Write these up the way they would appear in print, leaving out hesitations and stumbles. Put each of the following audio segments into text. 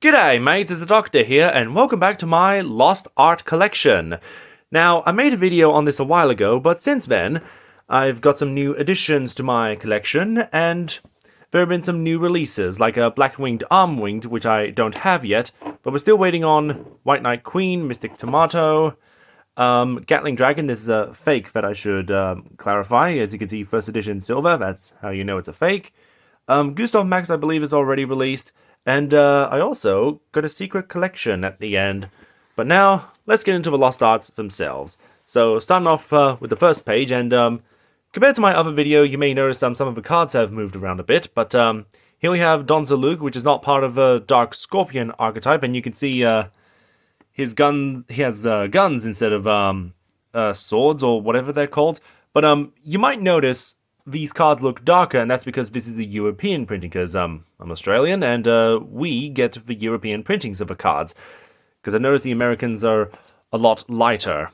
G'day mates, it's the Doctor here, and welcome back to my Lost Art collection. Now, I made a video on this a while ago, but since then, I've got some new additions to my collection, and there have been some new releases, like a Black-Winged Arm-Winged, which I don't have yet, but we're still waiting on White Knight Queen, Mystic Tomato, Gatling Dragon. This is a fake that I should clarify. As you can see, first edition silver, that's how you know it's a fake. Gustav Max, I believe, is already released. And I also got a secret collection at the end. But now, let's get into the Lost Arts themselves. So, starting off with the first page, and compared to my other video, you may notice some of the cards have moved around a bit. But here we have Don Zalug, which is not part of the Dark Scorpion archetype, and you can see his gun. He has guns instead of swords or whatever they're called. But you might notice these cards look darker, and that's because this is the European printing, because I'm Australian, and we get the European printings of the cards, because I noticed the Americans are a lot lighter.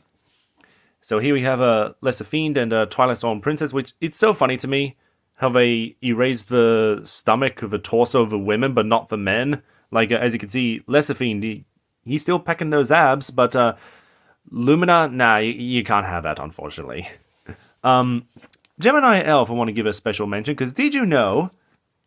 So here we have a Lesser Fiend and a Twilight Storm Princess, which, it's so funny to me how they erased the stomach of the torso of the women, but not the men. Like, as you can see, Lesser Fiend, he's still packing those abs, but Lumina, nah, you can't have that, unfortunately. Gemini Elf, I want to give a special mention, because did you know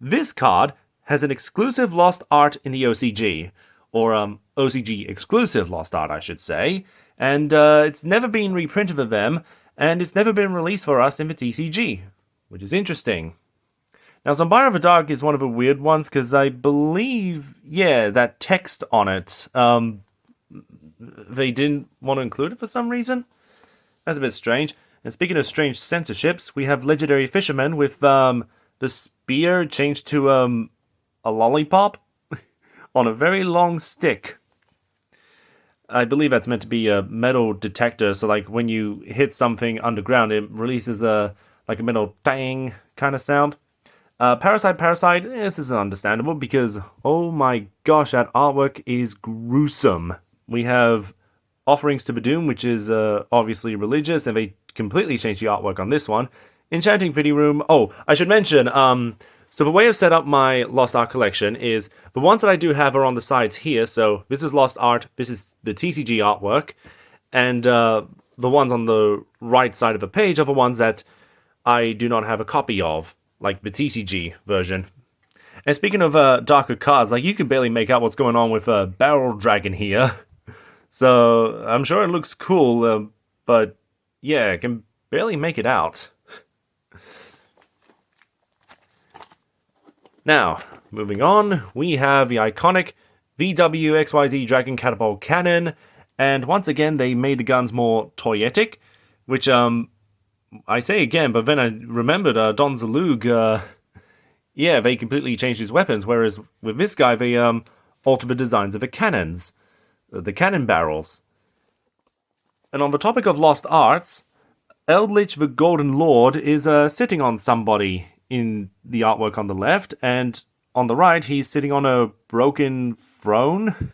this card has an exclusive Lost Art in the OCG, or OCG exclusive Lost Art, I should say, and it's never been reprinted for them, and it's never been released for us in the TCG, which is interesting. Now, Zombara of the Dark is one of the weird ones, because I believe, yeah, that text on it, they didn't want to include it for some reason. That's a bit strange. And speaking of strange censorships, we have Legendary Fisherman with the spear changed to a lollipop on a very long stick. I believe that's meant to be a metal detector, so like when you hit something underground, it releases a metal tang kind of sound. Parasite, this is understandable because, oh my gosh, that artwork is gruesome. We have Offerings to the Doom, which is obviously religious, and they completely changed the artwork on this one. Enchanting Video Room. Oh, I should mention, so the way I've set up my Lost Art collection is, the ones that I do have are on the sides here, so this is Lost Art, this is the TCG artwork, and the ones on the right side of the page are the ones that I do not have a copy of, like the TCG version. And speaking of darker cards, like, you can barely make out what's going on with Barrel Dragon here. So, I'm sure it looks cool, but yeah, I can barely make it out. Now, moving on, we have the iconic VWXYZ Dragon Catapult Cannon, and once again, they made the guns more toyetic, which, I say again, but then I remembered Don Zalug, yeah, they completely changed his weapons, whereas with this guy, they altered the designs of the cannons. The cannon barrels. And on the topic of Lost Arts, Eldritch the Golden Lord is sitting on somebody in the artwork on the left, and on the right he's sitting on a broken throne.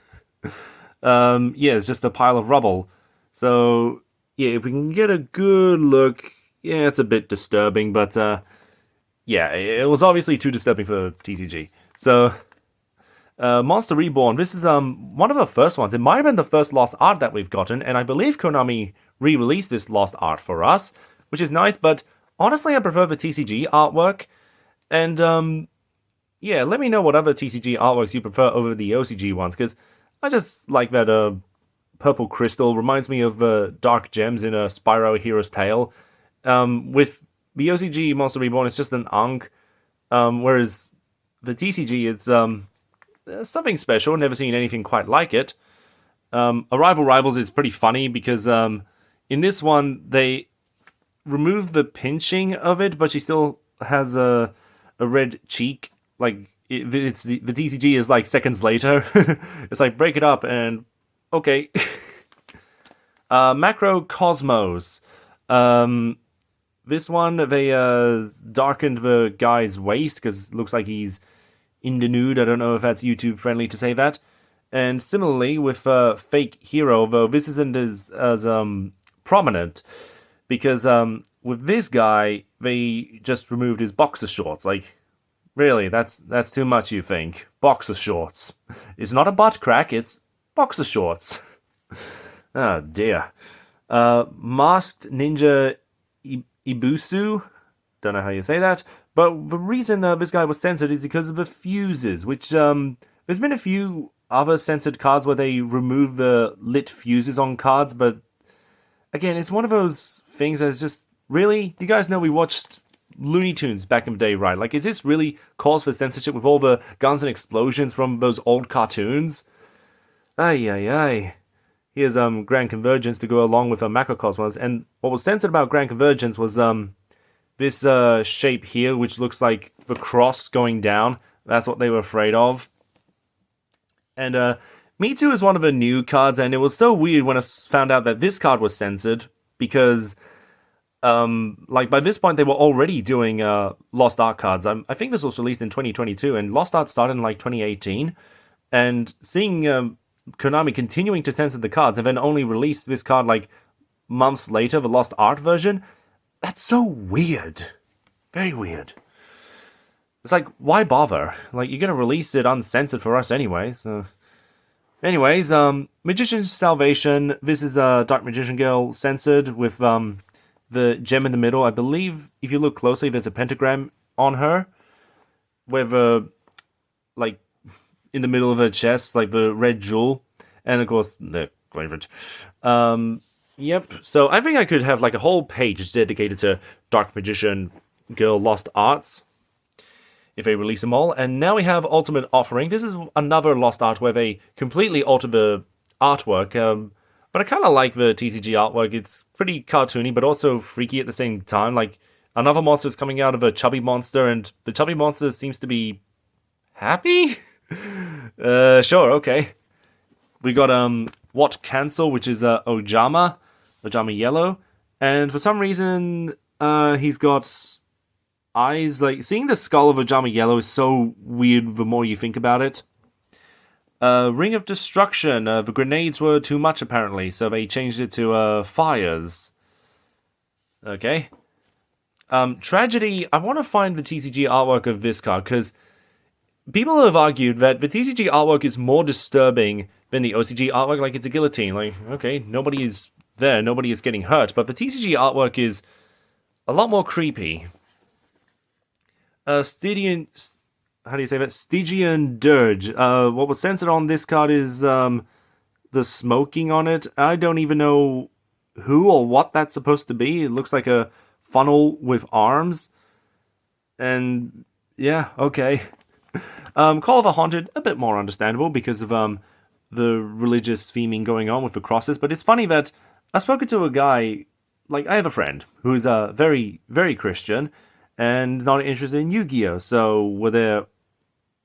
Yeah, it's just a pile of rubble. So, yeah, if we can get a good look, yeah, it's a bit disturbing, but yeah, it was obviously too disturbing for TCG. So, Monster Reborn, this is one of the first ones. It might have been the first Lost Art that we've gotten, and I believe Konami re-released this Lost Art for us, which is nice, but honestly I prefer the TCG artwork, and yeah, let me know what other TCG artworks you prefer over the OCG ones, because I just like that purple crystal, reminds me of Dark Gems in a Spyro Hero's Tale. With the OCG Monster Reborn, it's just an Ankh, whereas the TCG, it's something special, never seen anything quite like it. Arrival Rivals is pretty funny because in this one they remove the pinching of it, but she still has a red cheek. Like, it's the TCG is like seconds later. It's like, break it up and okay. Macro Cosmos. This one, they darkened the guy's waist because it looks like he's in the nude. I don't know if that's YouTube friendly to say that. And similarly with Fake Hero, though this isn't as prominent, because with this guy they just removed his boxer shorts. Like, Really, that's too much, you think? Boxer shorts. It's not a butt crack, it's boxer shorts. Oh dear. Masked Ninja Ibusu. Don't know how you say that. But the reason this guy was censored is because of the fuses, which, there's been a few other censored cards where they remove the lit fuses on cards, but again, it's one of those things that's just, really? You guys know we watched Looney Tunes back in the day, right? Like, is this really cause for censorship with all the guns and explosions from those old cartoons? Ay, ay, ay. Here's Grand Convergence to go along with Macrocosmos, and what was censored about Grand Convergence was this shape here, which looks like the cross going down. That's what they were afraid of. And Me Too is one of the new cards, and it was so weird when I found out that this card was censored, because like by this point they were already doing Lost Art cards. I think this was released in 2022, and Lost Art started in like 2018. And seeing Konami continuing to censor the cards and then only release this card like months later, the Lost Art version, that's so weird. Very weird. It's like, why bother? Like, you're gonna release it uncensored for us anyway, so... Anyways, Magician's Salvation. This is a Dark Magician Girl censored with the gem in the middle. I believe, if you look closely, there's a pentagram on her. With, like, in the middle of her chest, like the red jewel. And, of course, the cleavage. Yep. So, I think I could have, like, a whole page dedicated to Dark Magician Girl Lost Arts, if they release them all. And now we have Ultimate Offering. This is another Lost Art where they completely alter the artwork. But I kind of like the TCG artwork. It's pretty cartoony, but also freaky at the same time. Like, another monster is coming out of a chubby monster, and the chubby monster seems to be happy? Sure, okay. We got What Cancel, which is Ojama Yellow. And for some reason, he's got eyes. Like, seeing the skull of Ojama Yellow is so weird the more you think about it. Ring of Destruction. The grenades were too much, apparently, so they changed it to fires. Okay. Tragedy. I want to find the TCG artwork of this card, because people have argued that the TCG artwork is more disturbing than the OCG artwork. Like, it's a guillotine. Like, okay, nobody is there, nobody is getting hurt, but the TCG artwork is a lot more creepy. Stygian... How do you say that? Stygian Dirge. What was censored on this card is the smoking on it. I don't even know who or what that's supposed to be. It looks like a funnel with arms. And yeah, okay. Call of the Haunted, a bit more understandable because of the religious theming going on with the crosses. But it's funny that I've spoken to a guy, like, I have a friend who's very, very Christian and not interested in Yu-Gi-Oh! So were there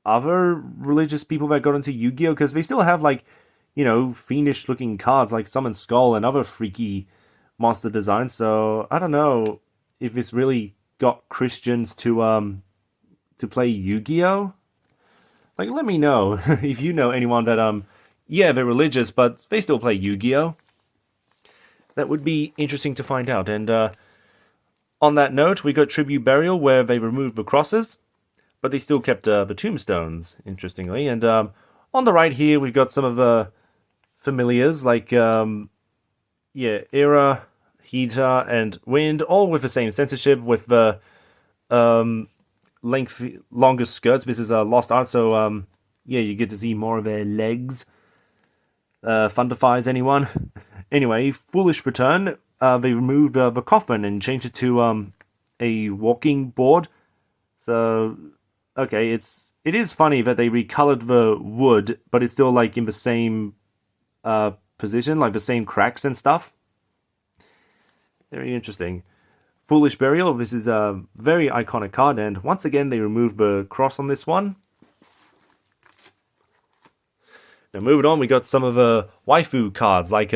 other religious people that got into Yu-Gi-Oh? Because they still have, like, you know, fiendish-looking cards like Summon Skull and other freaky monster designs. So I don't know if this really got Christians to play Yu-Gi-Oh! Like, let me know if you know anyone that, yeah, they're religious, but they still play Yu-Gi-Oh! That would be interesting to find out. And, on that note, we got Tribute Burial, where they removed the crosses, but they still kept the tombstones, interestingly. And on the right here, we've got some of the familiars, like, yeah, Era, Hita, and Wind, all with the same censorship, with the longer skirts. This is Lost Art, so, yeah, you get to see more of their legs. Thunderfires, anyone? Anyway, Foolish Return. They removed the coffin and changed it to a walking board. So, okay, it is funny that they recolored the wood, but it's still like in the same position, like the same cracks and stuff. Very interesting. Foolish Burial. This is a very iconic card, and once again they removed the cross on this one. Now moving on, we got some of the waifu cards, like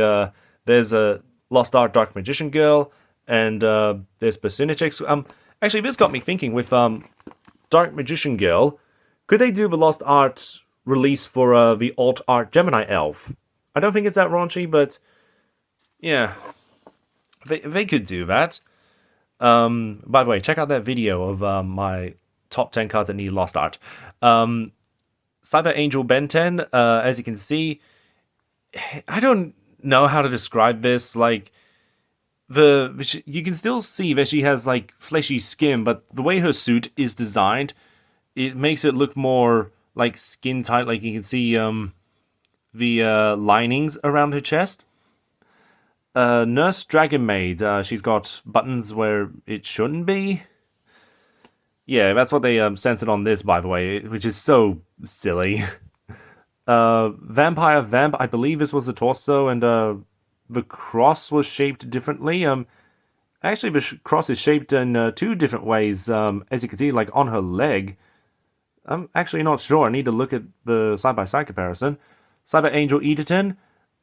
there's a Lost Art Dark Magician Girl, and there's Basinachix. Actually, this got me thinking with Dark Magician Girl, could they do the Lost Art release for the Alt Art Gemini Elf? I don't think it's that raunchy, but yeah, they could do that. By the way, check out that video of my top 10 cards that need Lost Art. Cyber Angel Ben 10, as you can see, I don't know how to describe this. Like, you can still see that she has like fleshy skin, but the way her suit is designed, it makes it look more like skin tight. Like you can see the linings around her chest. Nurse Dragon Maid, she's got buttons where it shouldn't be. Yeah, that's what they censored on this, by the way, which is so silly. Vampire Vamp, I believe this was the torso, and the cross was shaped differently. Actually, the cross is shaped in 2 different ways, as you can see, like on her leg. I'm actually not sure. I need to look at the side-by-side comparison. Cyber Angel Egerton,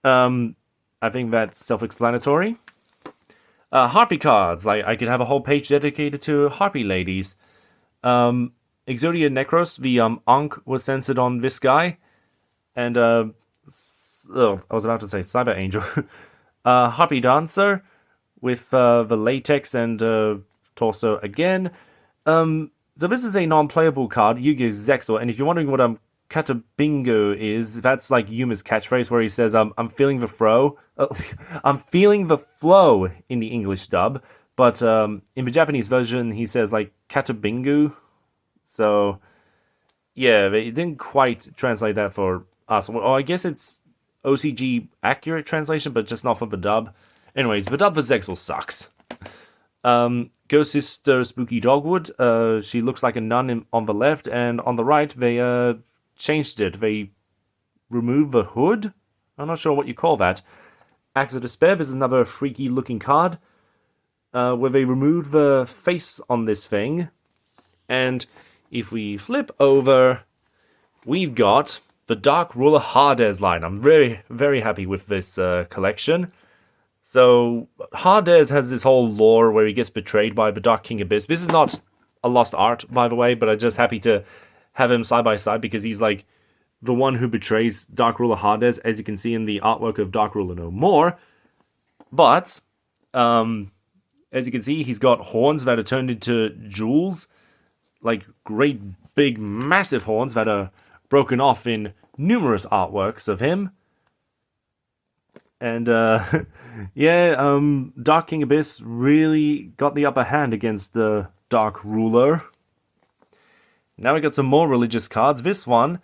I think that's self-explanatory. Harpy cards, I could have a whole page dedicated to Harpy ladies. Exodia Necros, the Ankh was censored on this guy. And, I was about to say Cyber Angel. Harpy Dancer with the latex and torso again. So this is a non-playable card, Yu-Gi-Oh! Zexal, and if you're wondering what Katabingo is, that's like Yuma's catchphrase where he says, I'm feeling the flow. I'm feeling the flow in the English dub, but in the Japanese version he says like Katabingu. So, yeah, they didn't quite translate that for us. Well, I guess it's OCG accurate translation, but just not for the dub. Anyways, the dub for Zexal sucks. Ghost Sister Spooky Dogwood, she looks like a nun on the left, and on the right they changed it. They removed the hood? I'm not sure what you call that. Axe of Despair, this is another freaky looking card, where they removed the face on this thing. And if we flip over, we've got the Dark Ruler Hades line. I'm very, very happy with this collection. So, Hades has this whole lore where he gets betrayed by the Dark King Abyss. This is not a Lost Art, by the way, but I'm just happy to have him side by side because he's like the one who betrays Dark Ruler Hades, as you can see in the artwork of Dark Ruler No More. But, as you can see, he's got horns that are turned into jewels, like great big massive horns that are broken off in numerous artworks of him. And, yeah, Dark King Abyss really got the upper hand against the Dark Ruler. Now we got some more religious cards. This one,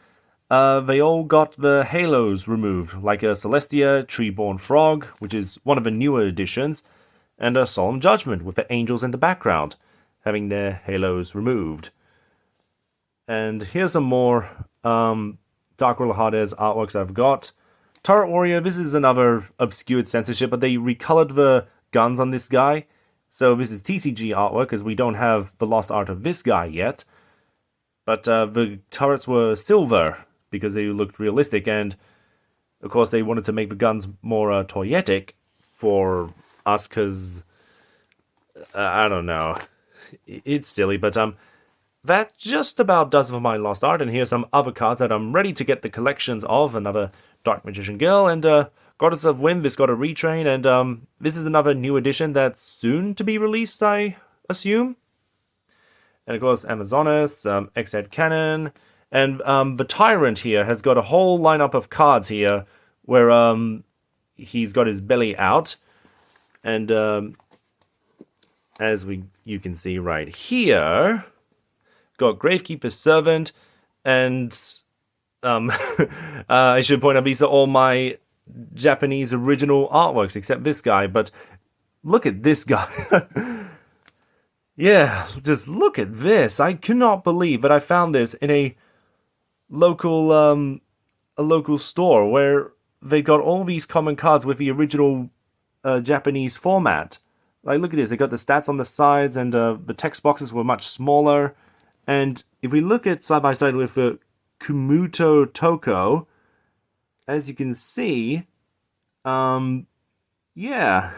they all got the halos removed, like a Celestia, Treeborn Frog, which is one of the newer editions, and a Solemn Judgment with the angels in the background, having their halos removed. And here's some more Dark Ruler Hades artworks I've got. Turret Warrior, this is another obscured censorship, but they recolored the guns on this guy. So this is TCG artwork, because we don't have the Lost Art of this guy yet. But the turrets were silver, because they looked realistic, and of course they wanted to make the guns more toyetic for us, because, I don't know, it's silly, but that just about does it for my Lost Art, and here's some other cards that I'm ready to get the collections of. Another Dark Magician Girl, and Goddess of Wind, this got a retrain, and this is another new edition that's soon to be released, I assume. And of course, Amazonas, X-Head Cannon, and the Tyrant here has got a whole lineup of cards here where he's got his belly out, and as you can see right here, got Gravekeeper's Servant, and I should point out these are all my Japanese original artworks, except this guy, but look at this guy. Yeah, just look at this. I cannot believe that I found this in a local store where they got all these common cards with the original Japanese format. Like, look at this. They got the stats on the sides, and the text boxes were much smaller. And if we look at side by side with the Kumuto Toko, as you can see, yeah.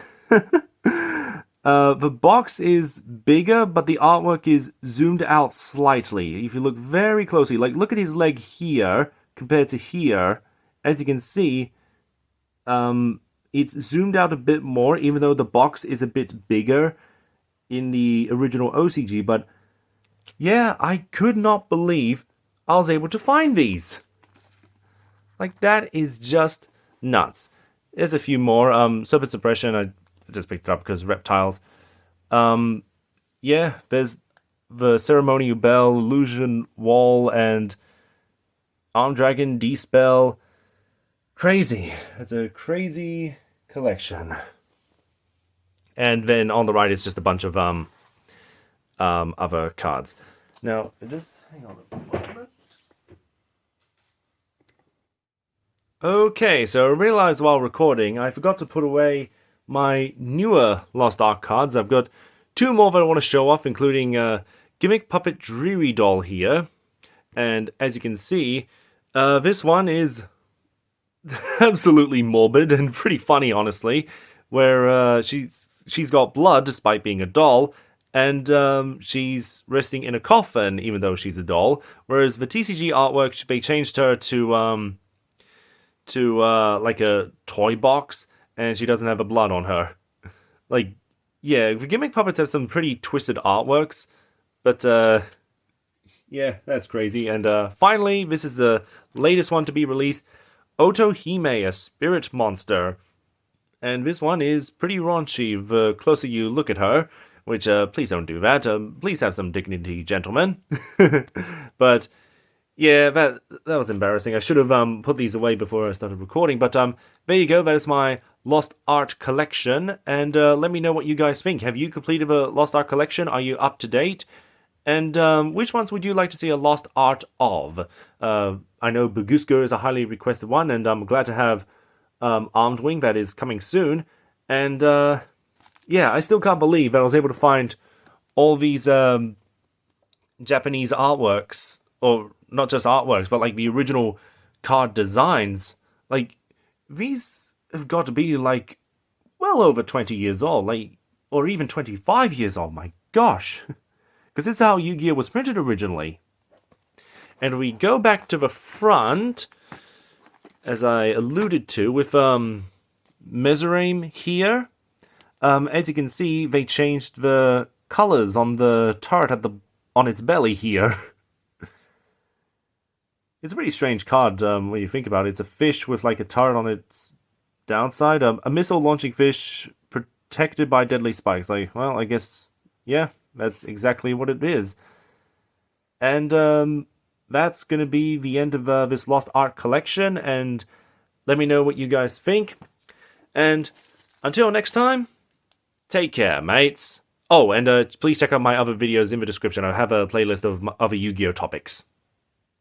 The box is bigger, but the artwork is zoomed out slightly. If you look very closely, like look at his leg here compared to here, as you can see, it's zoomed out a bit more, even though the box is a bit bigger in the original OCG, but Yeah, I could not believe I was able to find these. Like, that is just nuts. There's a few more. Serpent Suppression, I just picked it up because reptiles. Yeah, there's the Ceremonial Bell, Illusion Wall, and Armed Dragon, D-Spell. Crazy. It's a crazy collection. And then on the right is just a bunch of other cards. Now, just hang on a moment. Okay, so I realized while recording, I forgot to put away my newer Lost Ark cards. I've got two more that I want to show off, including Gimmick Puppet Dreary Doll here. And as you can see, this one is absolutely morbid and pretty funny, honestly, where she's got blood despite being a doll, and she's resting in a coffin even though she's a doll. Whereas the TCG artwork, they changed her to like a toy box, and she doesn't have the blood on her. Like, yeah, the Gimmick Puppets have some pretty twisted artworks, but yeah, that's crazy. And finally, this is the latest one to be released, Otohime, a spirit monster. And this one is pretty raunchy the closer you look at her, which, please don't do that. Please have some dignity, gentlemen. But yeah, that was embarrassing. I should have put these away before I started recording. But there you go. That is my Lost Art collection. And let me know what you guys think. Have you completed the Lost Art collection? Are you up to date? And which ones would you like to see a Lost Art of? I know Bugusko is a highly requested one, and I'm glad to have Armed Wing that is coming soon. And yeah, I still can't believe that I was able to find all these Japanese artworks, or not just artworks, but like the original card designs. Like, these have got to be like well over 20 years old, like, or even 25 years old. My gosh. Because this is how Yu-Gi-Oh was printed originally. And we go back to the front, as I alluded to, with Mesarame here. As you can see, they changed the colors on the turret on its belly here. It's a pretty strange card when you think about it. It's a fish with like a turret on its downside. A missile launching fish protected by deadly spikes. Like, well, I guess, yeah. That's exactly what it is. And that's going to be the end of this Lost Art collection. And let me know what you guys think. And until next time, take care, mates. Oh, and please check out my other videos in the description. I have a playlist of other Yu-Gi-Oh topics.